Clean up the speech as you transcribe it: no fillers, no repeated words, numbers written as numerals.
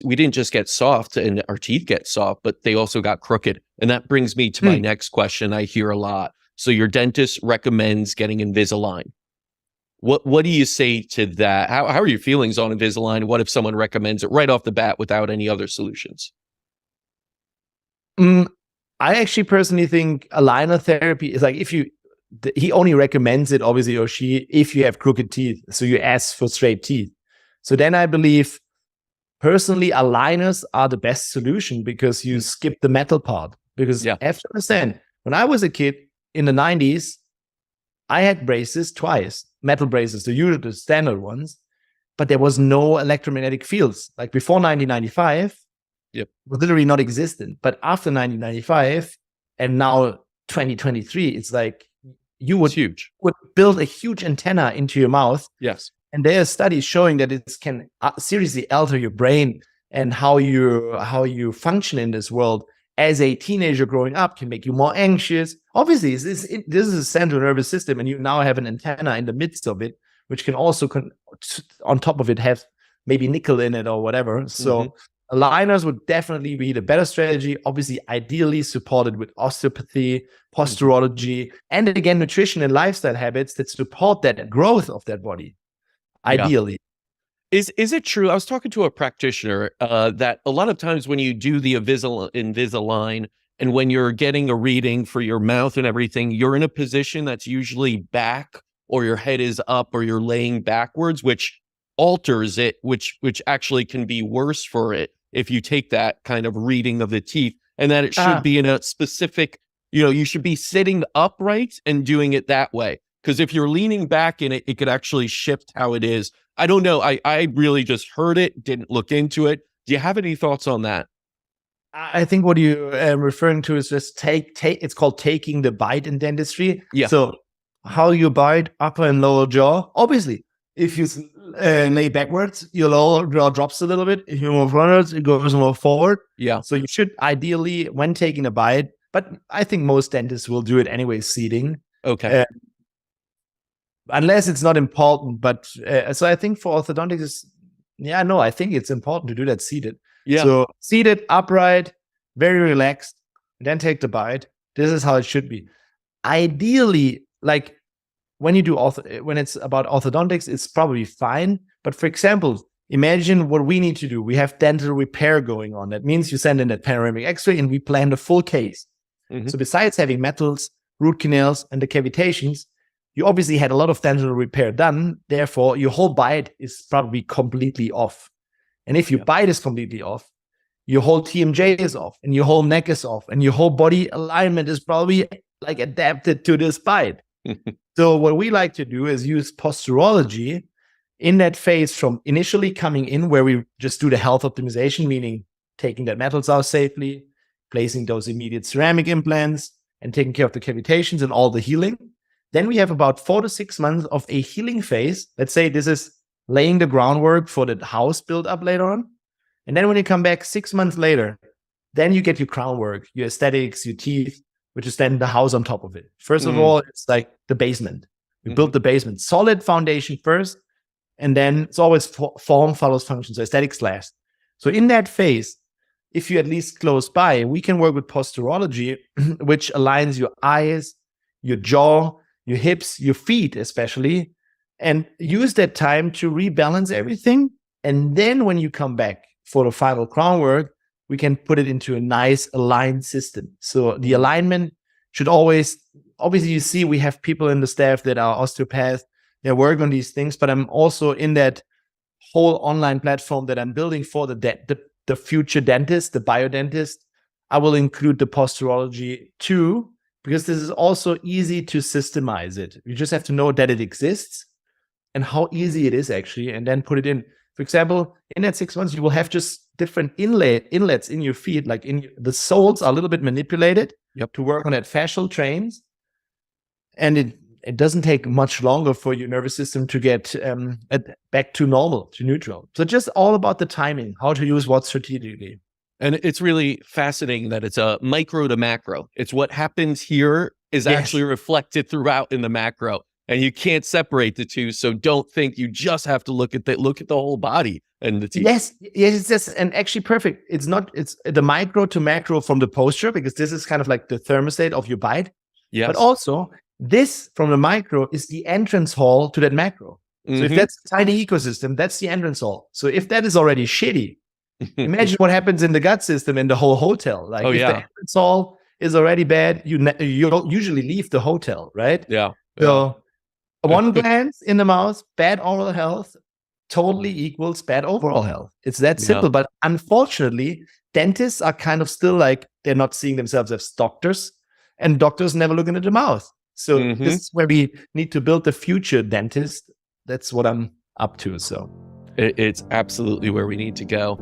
we didn't just get soft and our teeth get soft, but they also got crooked. And that brings me to my next question I hear a lot. So your dentist recommends getting Invisalign. What do you say to that? How are your feelings on Invisalign? What if someone recommends it right off the bat without any other solutions? I actually personally think aligner therapy is like, he only recommends it, obviously, or she, if you have crooked teeth. So you ask for straight teeth. So then I believe, personally, aligners are the best solution because you skip the metal part. Because you have to understand, when I was a kid in the 90s, I had braces twice, metal braces, the standard ones, but there was no electromagnetic fields. Like before 1995, was literally not existent. But after 1995 and now 2023, it's like you would build a huge antenna into your mouth. Yes. And there are studies showing that it can seriously alter your brain and how you function in this world as a teenager growing up, can make you more anxious. Obviously, this is a central nervous system, and you now have an antenna in the midst of it, which can also, on top of it, have maybe nickel in it or whatever. So aligners would definitely be the better strategy. Obviously, ideally supported with osteopathy, posturology, and again, nutrition and lifestyle habits that support that growth of that body. Ideally. Is it true? I was talking to a practitioner that a lot of times when you do the Invisalign and when you're getting a reading for your mouth and everything, you're in a position that's usually back, or your head is up, or you're laying backwards, which alters it, which actually can be worse for it if you take that kind of reading of the teeth, and that it should be in a specific, you should be sitting upright and doing it that way. Because if you're leaning back in it, it could actually shift how it is. I don't know. I really just heard it, didn't look into it. Do you have any thoughts on that? I think what you are referring to is just it's called taking the bite in dentistry. Yeah. So how you bite, upper and lower jaw. Obviously, if you lay backwards, your lower jaw drops a little bit. If you move forwards, it goes more forward. Yeah. So you should ideally, when taking a bite, but I think most dentists will do it anyway, seating. Okay. Unless it's not important, but so I think for orthodontics, I think it's important to do that seated. Yeah. So seated, upright, very relaxed, then take the bite. This is how it should be. Ideally, like when you do when it's about orthodontics, it's probably fine. But for example, imagine what we need to do. We have dental repair going on. That means you send in a panoramic X-ray and we plan the full case. So besides having metals, root canals, and the cavitations, you obviously had a lot of dental repair done. Therefore, your whole bite is probably completely off. And if your bite is completely off, your whole TMJ is off, and your whole neck is off, and your whole body alignment is probably like adapted to this bite. So what we like to do is use posturology in that phase from initially coming in, where we just do the health optimization, meaning taking that metals out safely, placing those immediate ceramic implants, and taking care of the cavitations and all the healing. Then we have about 4 to 6 months of a healing phase. Let's say this is laying the groundwork for the house build up later on. And then when you come back 6 months later, then you get your crown work, your aesthetics, your teeth, which is then the house on top of it. First of all, it's like the basement. We build the basement, solid foundation first, and then it's always form follows function. So aesthetics last. So in that phase, if you're at least close by, we can work with posturology, which aligns your eyes, your jaw, your hips, your feet especially, and use that time to rebalance everything. And then when you come back for the final crown work, we can put it into a nice aligned system. So the alignment should always, obviously you see we have people in the staff that are osteopaths, they work on these things, but I'm also in that whole online platform that I'm building for the future dentist, the biodentist. I will include the posturology too, because this is also easy to systemize it. You just have to know that it exists and how easy it is actually, and then put it in. For example, in that 6 months, you will have just different inlets in your feet, like the soles are a little bit manipulated to work on that fascial trains. And it doesn't take much longer for your nervous system to get back to normal, to neutral. So just all about the timing, how to use what strategically. And it's really fascinating that it's a micro to macro. It's what happens here is actually reflected throughout in the macro. and you can't separate the two. So don't think you just have to look at the whole body and the teeth. Yes, it's just, and actually perfect. It's the micro to macro from the posture, because this is kind of like the thermostat of your bite. Yes. But also this from the micro is the entrance hall to that macro. So if that's a tiny ecosystem, that's the entrance hall. So if that is already shitty, imagine what happens in the gut system in the whole hotel. Like if the entrance hall is already bad, you don't usually leave the hotel, right? Yeah. So one glance in the mouth, bad oral health, totally equals bad overall health. It's that simple. But unfortunately, dentists are kind of still like, they're not seeing themselves as doctors, and doctors never look into the mouth. So this is where we need to build the future dentist. That's what I'm up to. So it's absolutely where we need to go.